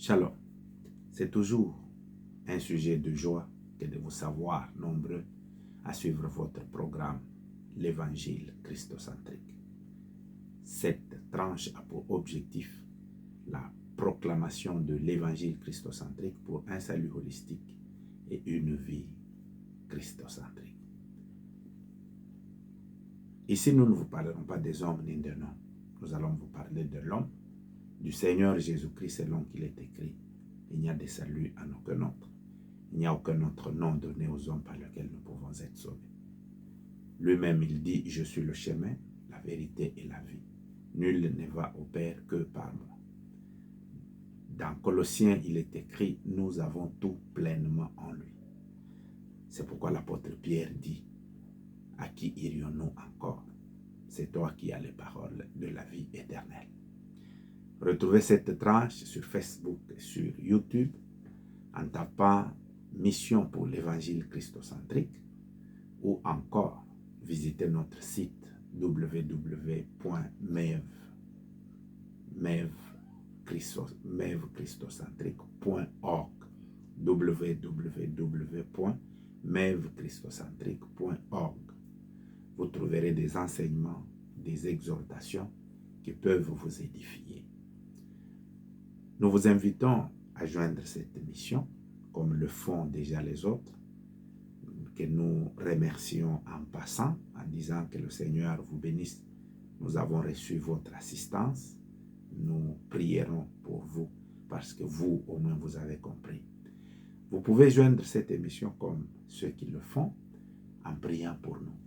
Shalom. C'est toujours un sujet de joie que de vous savoir nombreux à suivre votre programme, l'Évangile christocentrique. Cette tranche a pour objectif la proclamation de l'Évangile christocentrique pour un salut holistique et une vie christocentrique. Ici, nous ne vous parlerons pas des hommes ni des noms. Nous allons vous parler de l'homme, du Seigneur Jésus-Christ selon qu'il est écrit. Il n'y a de salut en aucun autre. Il n'y a aucun autre nom donné aux hommes par lequel nous pouvons être sauvés. Lui-même, il dit, je suis le chemin, la vérité et la vie. Nul ne va au Père que par moi. Dans Colossiens, il est écrit, nous avons tout pleinement en lui. C'est pourquoi l'apôtre Pierre dit, à qui irions-nous encore? C'est toi qui as les paroles de la vie éternelle. Retrouvez cette tranche sur Facebook et sur YouTube en tapant Mission pour l'Évangile christocentrique ou encore visitez notre site www.mevchristocentrique.org www.mevchristocentrique.org. Vous trouverez des enseignements, des exhortations qui peuvent vous édifier. Nous vous invitons à joindre cette mission, comme le font déjà les autres, que nous remercions en passant, en disant que le Seigneur vous bénisse. Nous avons reçu votre assistance. Nous prierons pour vous, parce que vous, au moins, vous avez compris. Vous pouvez joindre cette émission comme ceux qui le font, en priant pour nous,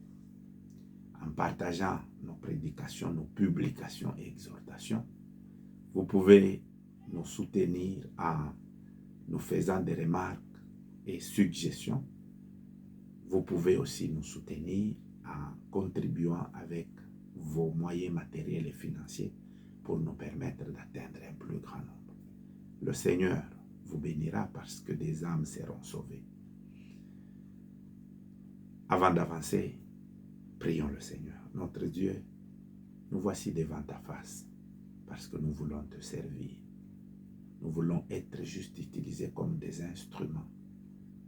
en partageant nos prédications, nos publications et exhortations. Vous pouvez nous soutenir en nous faisant des remarques et suggestions. Vous pouvez aussi nous soutenir en contribuant avec vos moyens matériels et financiers pour nous permettre d'atteindre un plus grand nombre. Le Seigneur vous bénira parce que des âmes seront sauvées. Avant d'avancer, prions le Seigneur. Notre Dieu, nous voici devant ta face parce que nous voulons te servir. Nous voulons être juste utilisés comme des instruments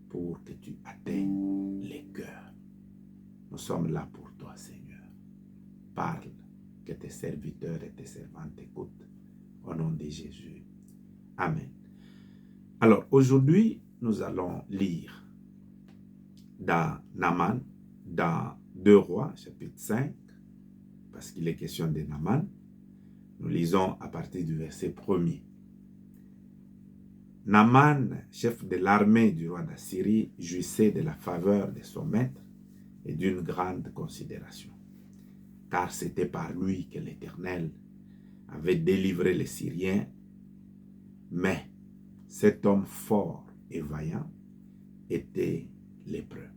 pour que tu atteignes les cœurs. Nous sommes là pour toi, Seigneur. Parle, que tes serviteurs et tes servantes écoutent. Au nom de Jésus. Amen. Alors, aujourd'hui, nous allons lire dans Naaman, dans 2 Rois, chapitre 5, parce qu'il est question de Naaman. Nous lisons à partir du verset 1er. Naaman, chef de l'armée du roi d'Assyrie, jouissait de la faveur de son maître et d'une grande considération, car c'était par lui que l'Éternel avait délivré les Syriens. Mais cet homme fort et vaillant était lépreux.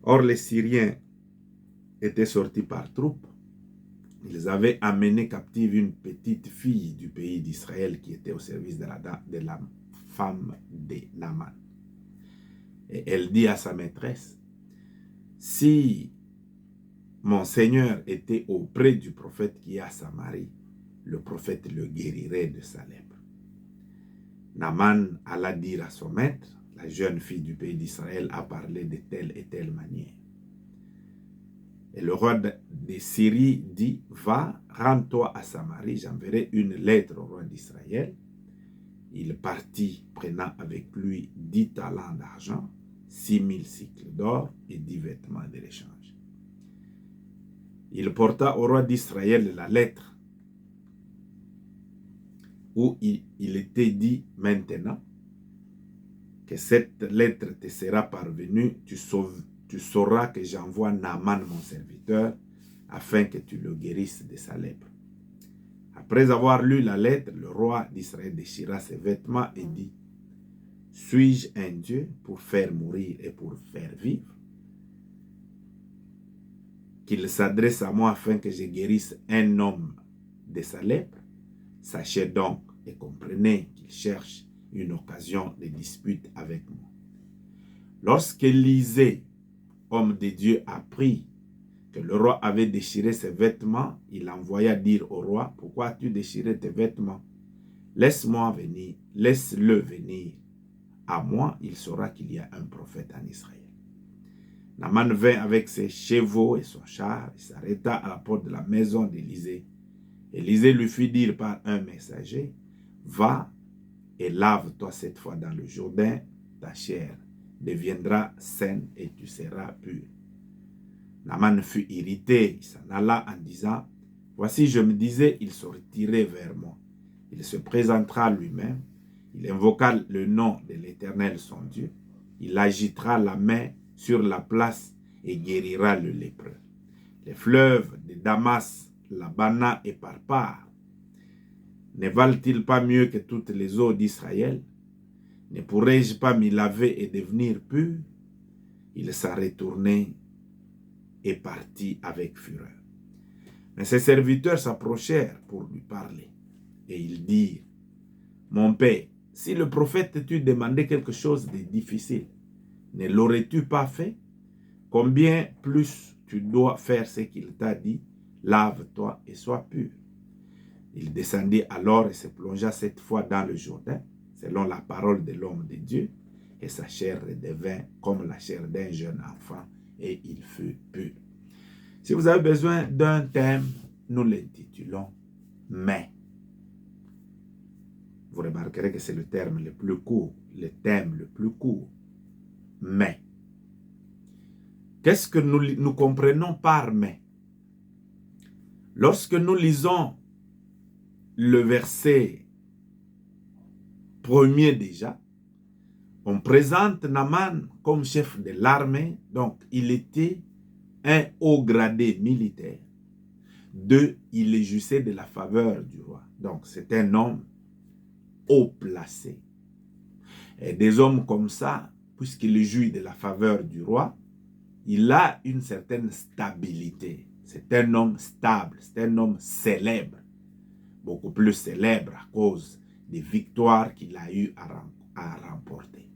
Or, les Syriens étaient sortis par troupes. Ils avaient amené captive une petite fille du pays d'Israël qui était au service de la femme de Naaman. Et elle dit à sa maîtresse, « Si mon Seigneur était auprès du prophète qui est à Samarie, le prophète le guérirait de sa lèpre. » Naaman alla dire à son maître, la jeune fille du pays d'Israël a parlé de telle et telle manière. Et le roi de Syrie dit, va, rends-toi à Samarie, j'enverrai une lettre au roi d'Israël. Il partit, prenant avec lui 10 talents d'argent, 6000 cycles d'or et 10 vêtements de l'échange. Il porta au roi d'Israël la lettre où il était dit maintenant que cette lettre te sera parvenue, tu sauras que j'envoie Naaman mon serviteur afin que tu le guérisses de sa lèpre. Après avoir lu la lettre, le roi d'Israël déchira ses vêtements et dit, suis-je un Dieu pour faire mourir et pour faire vivre? Qu'il s'adresse à moi afin que je guérisse un homme de sa lèpre? Sachez donc et comprenez qu'il cherche une occasion de dispute avec moi. Lorsqu'Élisée, homme de Dieu, apprit que le roi avait déchiré ses vêtements, il envoya dire au roi, pourquoi as-tu déchiré tes vêtements? laisse-moi venir, laisse-le venir à moi, il saura qu'il y a un prophète en Israël. Naaman vint avec ses chevaux et son char, il s'arrêta à la porte de la maison d'Élisée. Élisée lui fit dire par un messager, va et lave-toi cette fois dans le Jourdain, ta chair deviendra saine et tu seras pur. Naaman fut irrité, il s'en alla en disant, voici je me disais, il se retirait vers moi. Il se présentera lui-même, il invoqua le nom de l'Éternel son Dieu, il agitera la main sur la place et guérira le lépreux. Les fleuves de Damas, l'Abana et Parpar, ne valent-ils pas mieux que toutes les eaux d'Israël? Ne pourrais-je pas m'y laver et devenir pur? Il s'en retournait et partit avec fureur. Mais ses serviteurs s'approchèrent pour lui parler. Et ils dirent, mon père, si le prophète t'eût demandé quelque chose de difficile, ne l'aurais-tu pas fait? Combien plus tu dois faire ce qu'il t'a dit, lave-toi et sois pur. Il descendit alors et se plongea cette fois dans le Jourdain, selon la parole de l'homme de Dieu, et sa chair redevint comme la chair d'un jeune enfant, et il fut pur. Si vous avez besoin d'un thème, nous l'intitulons « Mais ». Vous remarquerez que c'est le terme le plus court, le thème le plus court. Mais. Qu'est-ce que nous comprenons par mais? Lorsque nous lisons le verset premier déjà, on présente Naaman comme chef de l'armée, donc il était un haut gradé militaire. 2, il jouissait de la faveur du roi. Donc c'est un homme haut placé. Et des hommes comme ça, puisqu'il jouit de la faveur du roi, il a une certaine stabilité. C'est un homme stable, c'est un homme célèbre. Beaucoup plus célèbre à cause des victoires qu'il a eu à remporter.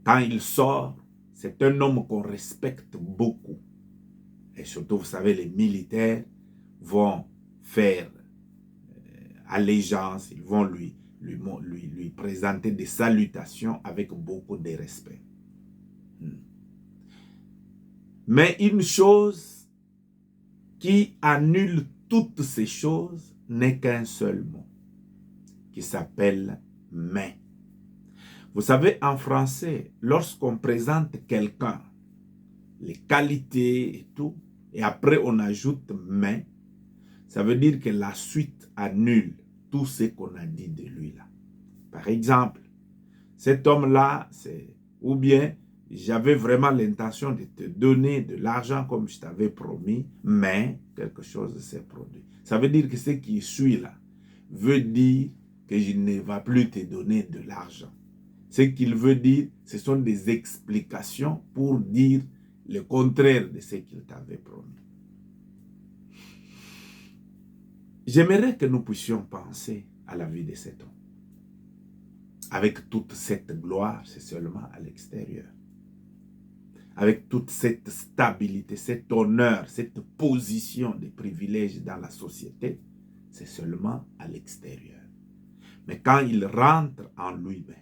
Quand il sort, c'est un homme qu'on respecte beaucoup. Et surtout, vous savez, les militaires vont faire allégeance, ils vont lui présenter des salutations avec beaucoup de respect. Mais une chose qui annule toutes ces choses n'est qu'un seul mot, qui s'appelle « mais ». Vous savez, en français, lorsqu'on présente quelqu'un, les qualités et tout, et après on ajoute « mais », ça veut dire que la suite annule tout ce qu'on a dit de lui là. Par exemple, cet homme-là, ou bien j'avais vraiment l'intention de te donner de l'argent comme je t'avais promis, mais quelque chose s'est produit. Ça veut dire que ce qui suit là veut dire que je ne vais plus te donner de l'argent. Ce qu'il veut dire, ce sont des explications pour dire le contraire de ce qu'il t'avait promis. J'aimerais que nous puissions penser à la vie de cet homme. Avec toute cette gloire, c'est seulement à l'extérieur. Avec toute cette stabilité, cet honneur, cette position de privilège dans la société, c'est seulement à l'extérieur. Mais quand il rentre en lui-même,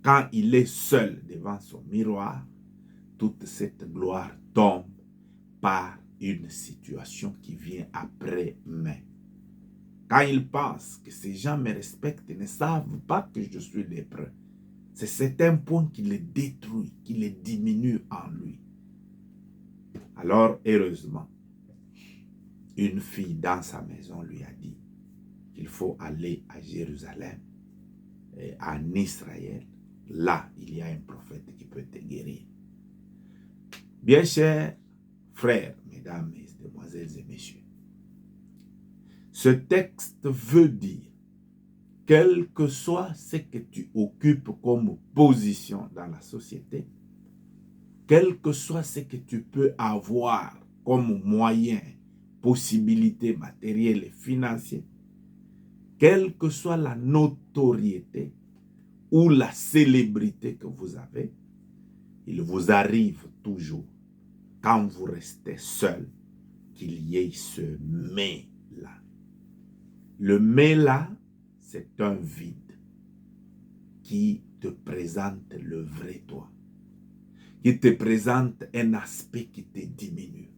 quand il est seul devant son miroir, toute cette gloire tombe par une situation qui vient après-mais. Quand il pense que ces gens me respectent et ne savent pas que je suis lépreux, c'est un point qui le détruit, qui le diminue en lui. Alors, heureusement, une fille dans sa maison lui a dit qu'il faut aller à Jérusalem, et en Israël. Là, il y a un prophète qui peut te guérir. Bien chers frères, mesdames, mesdemoiselles et messieurs, ce texte veut dire, quel que soit ce que tu occupes comme position dans la société, quel que soit ce que tu peux avoir comme moyen, possibilité matérielle et financière, quelle que soit la notoriété ou la célébrité que vous avez, il vous arrive toujours, quand vous restez seul, qu'il y ait ce mais là. Le mais là, c'est un vide qui te présente le vrai toi, qui te présente un aspect qui te diminue,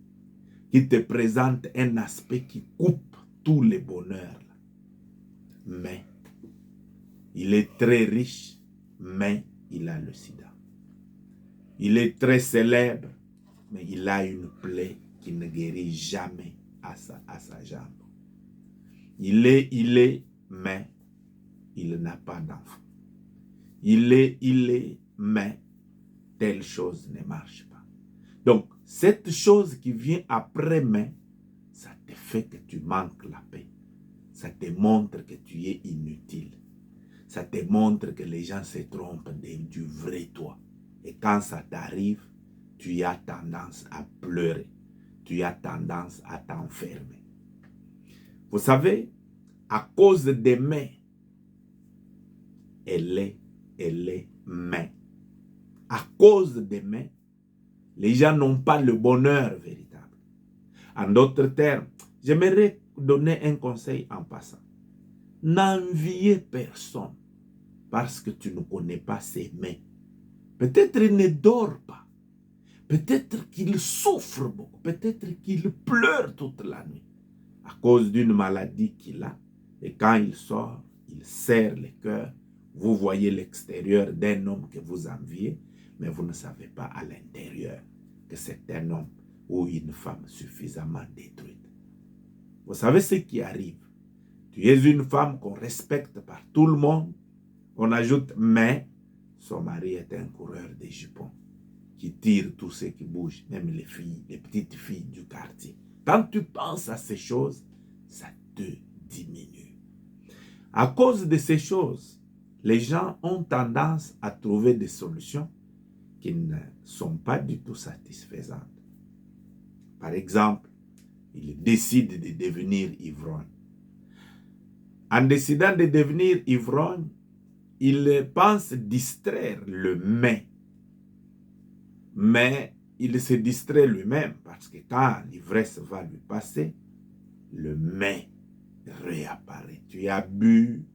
qui te présente un aspect qui coupe tous les bonheurs. Mais il est très riche, mais il a le sida. Il est très célèbre, mais il a une plaie qui ne guérit jamais à sa jambe. Il est, mais il n'a pas d'enfant. Il est, mais telle chose ne marche pas. Donc, cette chose qui vient après, mais, ça te fait que tu manques la paix. Ça te montre que tu es inutile. Ça te montre que les gens se trompent du vrai toi. Et quand ça t'arrive, tu as tendance à pleurer. Tu as tendance à t'enfermer. Vous savez, à cause des mains, elle est main. À cause des mains, les gens n'ont pas le bonheur véritable. En d'autres termes, j'aimerais donner un conseil en passant. N'enviez personne parce que tu ne connais pas ses mains. Peut-être il ne dort pas. Peut-être qu'il souffre beaucoup. Peut-être qu'il pleure toute la nuit à cause d'une maladie qu'il a. Et quand il sort, il serre le cœur. Vous voyez l'extérieur d'un homme que vous enviez, mais vous ne savez pas à l'intérieur que c'est un homme ou une femme suffisamment détruite. Vous savez ce qui arrive. Tu es une femme qu'on respecte par tout le monde. On ajoute, mais son mari est un coureur de jupons qui tire tout ce qui bouge, même les filles, les petites filles du quartier. Quand tu penses à ces choses, ça te diminue. À cause de ces choses, les gens ont tendance à trouver des solutions qui ne sont pas du tout satisfaisantes. Par exemple, ils décident de devenir ivrognes. En décidant de devenir ivrogne, il pense distraire le mais il se distrait lui-même parce que quand l'ivresse va lui passer, le mais réapparaît. Tu as bu,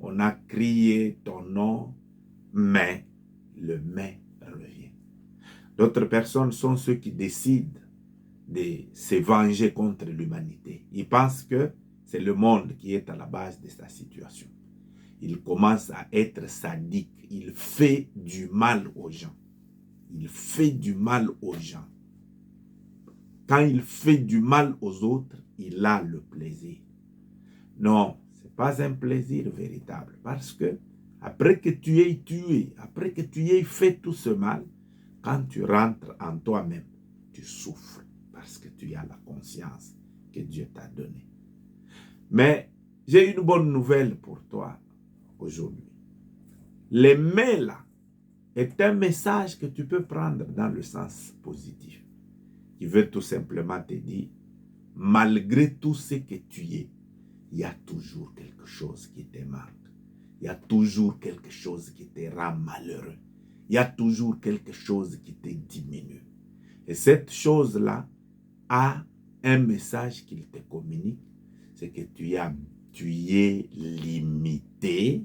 on a crié ton nom, mais le mais revient. D'autres personnes sont ceux qui décident de se venger contre l'humanité. Ils pensent que c'est le monde qui est à la base de sa situation. Il commence à être sadique. Il fait du mal aux gens. Il fait du mal aux gens. Quand il fait du mal aux autres, il a le plaisir. Non, ce n'est pas un plaisir véritable. Parce que après que tu aies tué, après que tu aies fait tout ce mal, quand tu rentres en toi-même, tu souffres parce que tu as la conscience que Dieu t'a donnée. Mais j'ai une bonne nouvelle pour toi aujourd'hui. Les mais là est un message que tu peux prendre dans le sens positif, qui veut tout simplement te dire, malgré tout ce que tu es, il y a toujours quelque chose qui te manque. Il y a toujours quelque chose qui te rend malheureux. Il y a toujours quelque chose qui te diminue. Et cette chose-là a un message qu'il te communique, c'est que tu es limité,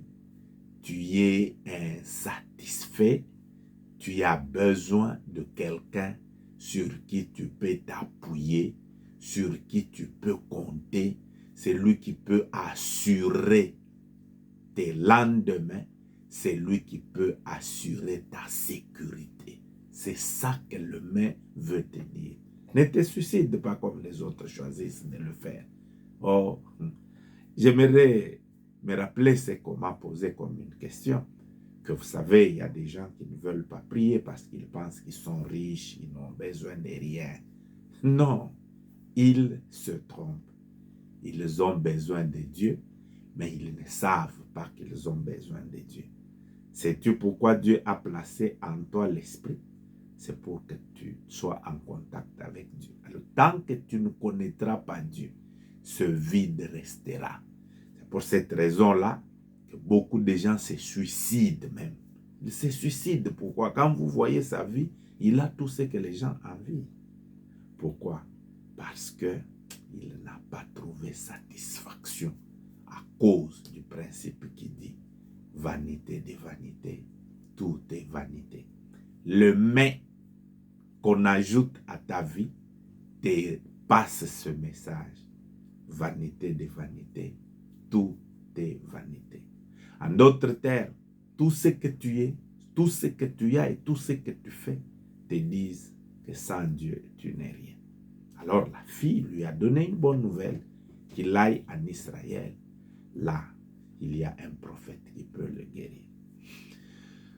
tu es insatisfait, tu as besoin de quelqu'un sur qui tu peux t'appuyer, sur qui tu peux compter, c'est lui qui peut assurer tes lendemains, c'est lui qui peut assurer ta sécurité. C'est ça que le mais veut te dire. Ne te suicide pas comme les autres choisissent de le faire. Oh, j'aimerais me rappeler ce qu'on m'a posé comme une question. Que vous savez, il y a des gens qui ne veulent pas prier parce qu'ils pensent qu'ils sont riches, ils n'ont besoin de rien. Non, ils se trompent. Ils ont besoin de Dieu, mais ils ne savent pas qu'ils ont besoin de Dieu. Sais-tu pourquoi Dieu a placé en toi l'esprit? C'est pour que tu sois en contact avec Dieu. Alors, tant que tu ne connaîtras pas Dieu, ce vide restera. C'est pour cette raison-là que beaucoup de gens se suicident même. Ils se suicident. Pourquoi? Quand vous voyez sa vie, il a tout ce que les gens envient. Pourquoi? Parce qu'il n'a pas trouvé satisfaction à cause du principe qui dit vanité des vanités, tout est vanité. Le mais qu'on ajoute à ta vie te passe ce message. Vanité des vanités, tout est vanité. En d'autres termes, tout ce que tu es, tout ce que tu as et tout ce que tu fais te disent que sans Dieu, tu n'es rien. Alors la fille lui a donné une bonne nouvelle, qu'il aille en Israël. Là, il y a un prophète qui peut le guérir.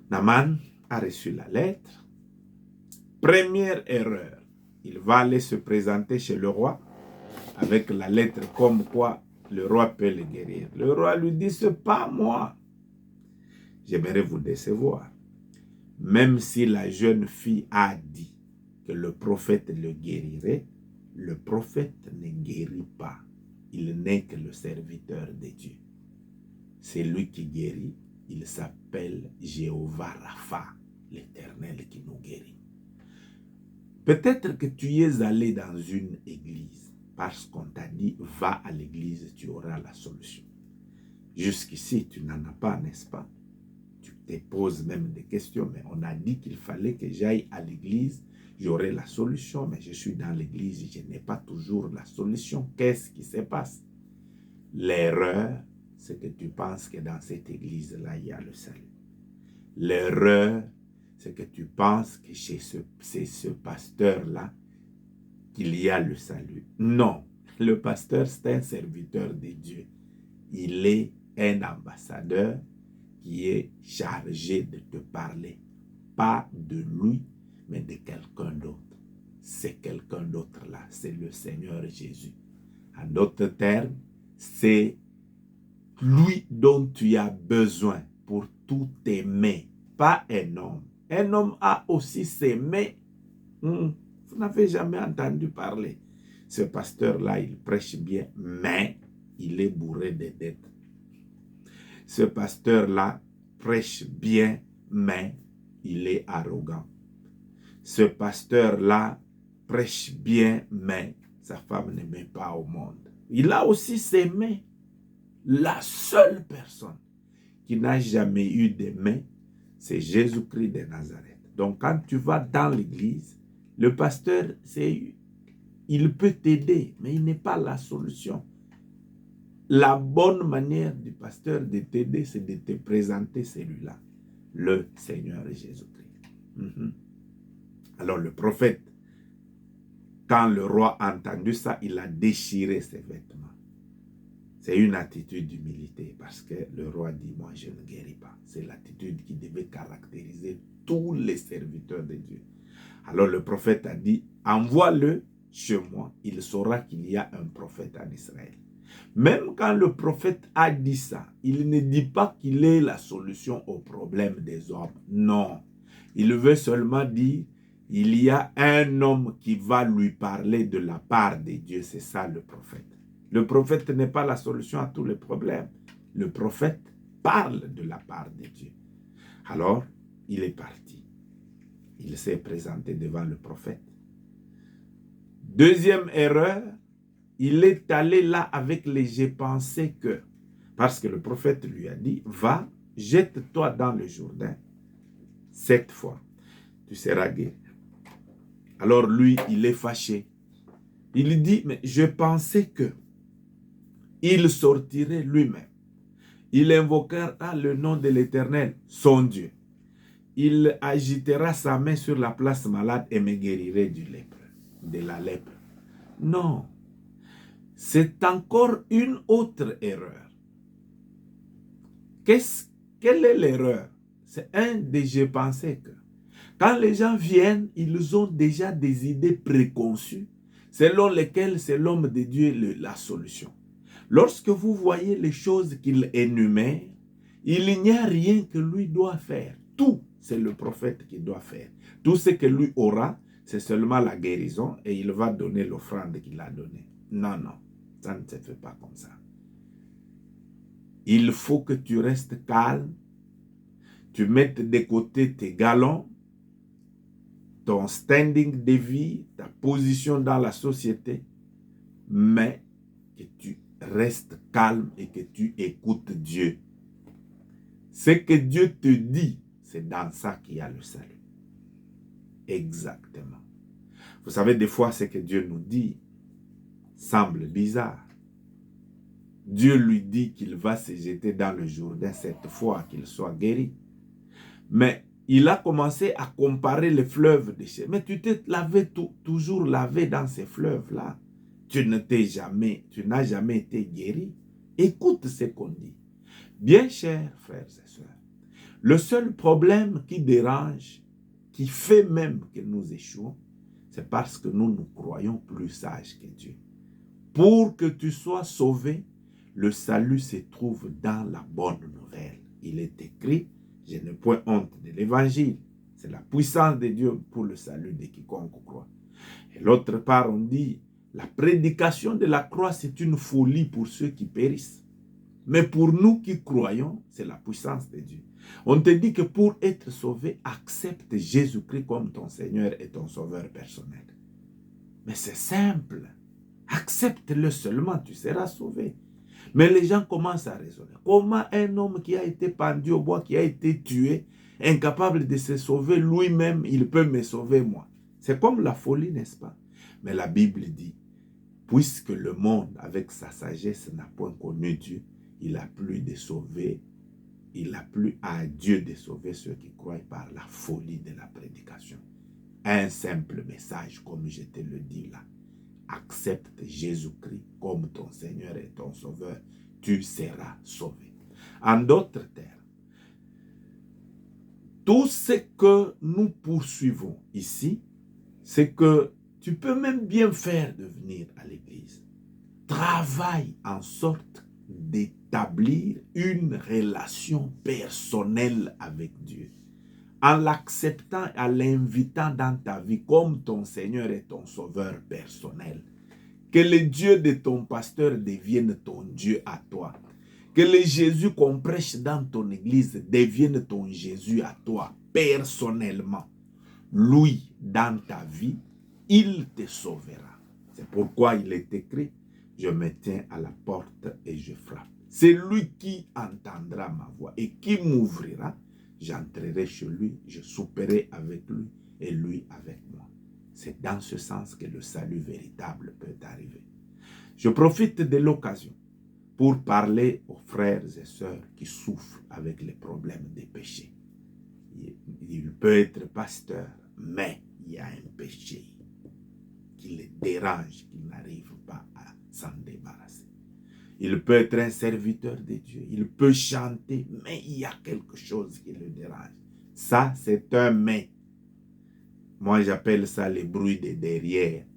Naaman a reçu la lettre. Première erreur, il va aller se présenter chez le roi avec la lettre comme quoi le roi peut le guérir. Le roi lui dit, ce n'est pas moi. J'aimerais vous décevoir. Même si la jeune fille a dit que le prophète le guérirait, le prophète ne guérit pas. Il n'est que le serviteur de Dieu. C'est lui qui guérit. Il s'appelle Jéhovah Rapha, l'Éternel qui nous guérit. Peut-être que tu es allé dans une église parce qu'on t'a dit, va à l'église, tu auras la solution. Jusqu'ici, tu n'en as pas, n'est-ce pas? Tu te poses même des questions, mais on a dit qu'il fallait que j'aille à l'église, j'aurai la solution, mais je suis dans l'église, je n'ai pas toujours la solution. Qu'est-ce qui se passe? L'erreur, c'est que tu penses que dans cette église-là, il y a le salut. L'erreur, c'est que tu penses que chez ce pasteur-là, qu'il y a le salut. Non, le pasteur, c'est un serviteur de Dieu. Il est un ambassadeur qui est chargé de te parler, pas de lui, mais de quelqu'un d'autre. C'est quelqu'un d'autre là, c'est le Seigneur Jésus. En d'autres termes, c'est lui dont tu as besoin pour tout aimer, pas un homme. Un homme a aussi ses mains. Vous n'avez jamais entendu parler. Ce pasteur-là, il prêche bien, mais il est bourré de dettes. Ce pasteur-là prêche bien, mais il est arrogant. Ce pasteur-là prêche bien, mais sa femme ne met pas au monde. Il a aussi ses mains. La seule personne qui n'a jamais eu de mains, c'est Jésus-Christ de Nazareth. Donc quand tu vas dans l'église, le pasteur, il peut t'aider, mais il n'est pas la solution. La bonne manière du pasteur de t'aider, c'est de te présenter celui-là, le Seigneur Jésus-Christ. Alors le prophète, quand le roi a entendu ça, il a déchiré ses vêtements. C'est une attitude d'humilité parce que le roi dit, moi je ne guéris pas. C'est l'attitude qui devait caractériser tous les serviteurs de Dieu. Alors le prophète a dit, envoie-le chez moi, il saura qu'il y a un prophète en Israël. Même quand le prophète a dit ça, il ne dit pas qu'il est la solution au problème des hommes. Non, il veut seulement dire, il y a un homme qui va lui parler de la part de Dieu. C'est ça le prophète. Le prophète n'est pas la solution à tous les problèmes. Le prophète parle de la part de Dieu. Alors, il est parti. Il s'est présenté devant le prophète. Deuxième erreur, il est allé là avec les « j'ai pensé que ». Parce que le prophète lui a dit, va, jette-toi dans le Jourdain. 7 fois, tu seras guéri. Alors lui, il est fâché. Il dit, mais je pensais que il sortirait lui-même. Il invoquera le nom de l'Éternel, son Dieu. Il agitera sa main sur la place malade et me guérirait de la lèpre. Non. C'est encore une autre erreur. Quelle est l'erreur? C'est un des « je pensais que ». Quand les gens viennent, ils ont déjà des idées préconçues selon lesquelles c'est l'homme de Dieu la solution. Lorsque vous voyez les choses qu'il énumère, il n'y a rien que lui doit faire. Tout, c'est le prophète qui doit faire. Tout ce que lui aura, c'est seulement la guérison et il va donner l'offrande qu'il a donnée. Non, non, ça ne se fait pas comme ça. Il faut que tu restes calme, tu mettes de côté tes galons, ton standing de vie, ta position dans la société, mais que tu restes calme et que tu écoutes Dieu. Ce que Dieu te dit, c'est dans ça qu'il y a le salut. Exactement. Vous savez, des fois, ce que Dieu nous dit semble bizarre. Dieu lui dit qu'il va se jeter dans le Jourdain cette fois qu'il soit guéri. Mais il a commencé à comparer les fleuves de chez. Mais tu t'es toujours lavé dans ces fleuves-là. Tu n'as jamais été guéri. Écoute ce qu'on dit. Bien chers frères et sœurs, le seul problème qui dérange, qui fait même que nous échouons, c'est parce que nous nous croyons plus sages que Dieu. Pour que tu sois sauvé, le salut se trouve dans la bonne nouvelle. Il est écrit, je n'ai point honte de l'évangile. C'est la puissance de Dieu pour le salut de quiconque croit. Et l'autre part, on dit, la prédication de la croix, c'est une folie pour ceux qui périssent. Mais pour nous qui croyons, c'est la puissance de Dieu. On te dit que pour être sauvé, accepte Jésus-Christ comme ton Seigneur et ton Sauveur personnel. Mais c'est simple. Accepte-le seulement, tu seras sauvé. Mais les gens commencent à raisonner. Comment un homme qui a été pendu au bois, qui a été tué, incapable de se sauver lui-même, il peut me sauver moi? C'est comme la folie, n'est-ce pas? Mais la Bible dit, puisque le monde, avec sa sagesse, n'a point connu Dieu, il a plu de sauver, il a plu à Dieu de sauver ceux qui croient par la folie de la prédication. Un simple message, comme je te le dis là. Accepte Jésus-Christ comme ton Seigneur et ton Sauveur, tu seras sauvé. En d'autres termes, tout ce que nous poursuivons ici, c'est que tu peux même bien faire de venir à l'église. Travaille en sorte d'établir une relation personnelle avec Dieu. En l'acceptant, en l'invitant dans ta vie comme ton Seigneur et ton Sauveur personnel. Que le Dieu de ton pasteur devienne ton Dieu à toi. Que le Jésus qu'on prêche dans ton église devienne ton Jésus à toi, personnellement. Lui, dans ta vie, il te sauvera. C'est pourquoi il est écrit, je me tiens à la porte et je frappe. C'est lui qui entendra ma voix et qui m'ouvrira. J'entrerai chez lui, je souperai avec lui et lui avec moi. C'est dans ce sens que le salut véritable peut arriver. Je profite de l'occasion pour parler aux frères et sœurs qui souffrent avec les problèmes des péchés. Il peut être pasteur, mais il y a un péché qui le dérange, qu'il n'arrive pas à s'en débarrasser. Il peut être un serviteur de Dieu, il peut chanter, mais il y a quelque chose qui le dérange. Ça, c'est un mais. Moi, j'appelle ça les bruits de derrière.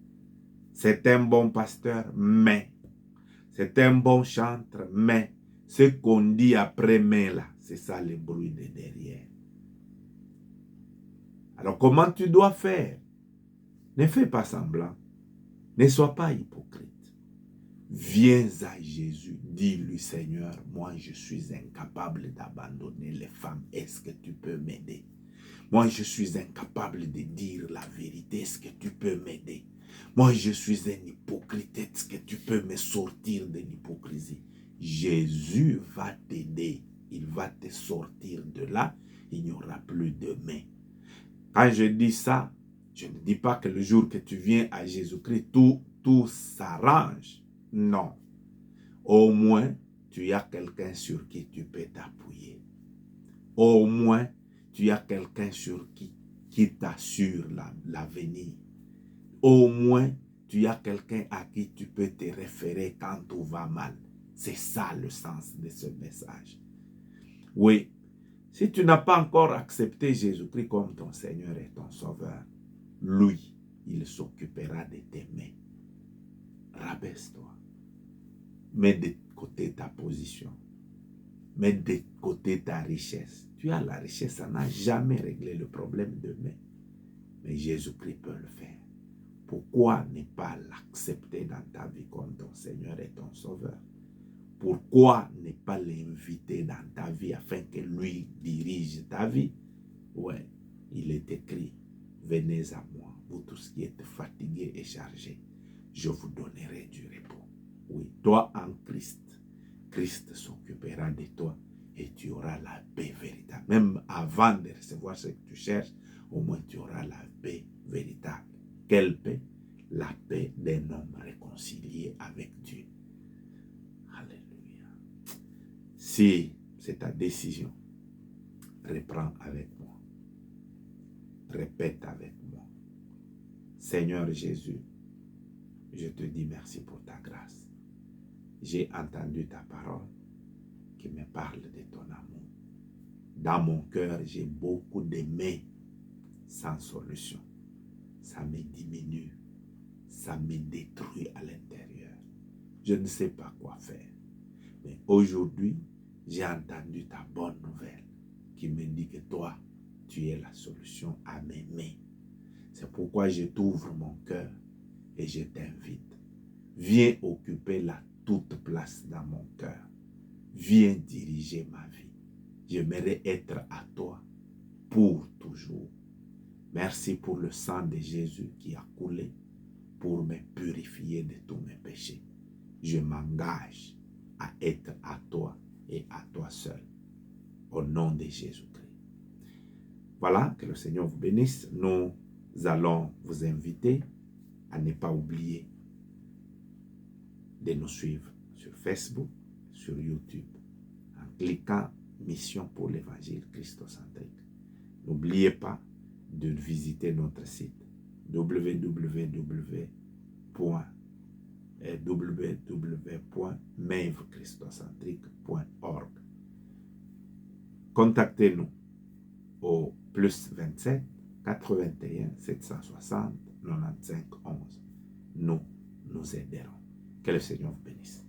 C'est un bon pasteur, mais. C'est un bon chanteur, mais. Ce qu'on dit après mais là, c'est ça les bruits de derrière. Alors, comment tu dois faire? Ne fais pas semblant. Ne sois pas hypocrite. Viens à Jésus, dis-lui, Seigneur, moi je suis incapable d'abandonner les femmes. Est-ce que tu peux m'aider? Moi je suis incapable de dire la vérité. Est-ce que tu peux m'aider? Moi je suis un hypocrite. Est-ce que tu peux me sortir de l'hypocrisie? Jésus va t'aider. Il va te sortir de là. Il n'y aura plus de mais. Quand je dis ça, je ne dis pas que le jour que tu viens à Jésus-Christ, tout s'arrange. Non. Au moins, tu as quelqu'un sur qui tu peux t'appuyer. Au moins, tu as quelqu'un sur qui t'assure l'avenir. Au moins, tu as quelqu'un à qui tu peux te référer quand tout va mal. C'est ça le sens de ce message. Oui, si tu n'as pas encore accepté Jésus-Christ comme ton Seigneur et ton Sauveur, lui, il s'occupera de tes mains. Rabaisse-toi. Mets de côté ta position. Mets de côté ta richesse. Tu as la richesse, ça n'a jamais réglé le problème de main. Mais Jésus-Christ peut le faire. Pourquoi ne pas l'accepter dans ta vie comme ton Seigneur et ton Sauveur? Pourquoi ne pas l'inviter dans ta vie afin que lui dirige ta vie? Ouais, il est écrit, venez à moi, vous tous qui êtes fatigués et chargés, je vous donnerai du repos. Oui, toi en Christ. Christ s'occupera de toi et tu auras la paix véritable. Même avant de recevoir ce que tu cherches, au moins tu auras la paix véritable. Quelle paix? La paix d'un homme réconcilié avec Dieu. Alléluia. Si c'est ta décision, reprends avec moi. Répète avec moi. Seigneur Jésus, je te dis merci pour ta grâce. J'ai entendu ta parole qui me parle de ton amour. Dans mon cœur, j'ai beaucoup d'aimer sans solution. Ça me diminue, ça me détruit à l'intérieur. Je ne sais pas quoi faire. Mais aujourd'hui, j'ai entendu ta bonne nouvelle qui me dit que toi, tu es la solution à m'aimer. C'est pourquoi je t'ouvre mon cœur et je t'invite. Viens occuper la toute place dans mon cœur. Viens diriger ma vie. J'aimerais être à toi pour toujours. Merci pour le sang de Jésus qui a coulé pour me purifier de tous mes péchés. Je m'engage à être à toi et à toi seul. Au nom de Jésus-Christ. Voilà, que le Seigneur vous bénisse. Nous allons vous inviter à ne pas oublier de nous suivre sur Facebook, sur YouTube, en cliquant Mission pour l'Évangile christocentrique. N'oubliez pas de visiter notre site www.mevechristocentrique.org. Contactez-nous au +27 81 760 95 11. Nous aiderons. Que le Seigneur vous bénisse.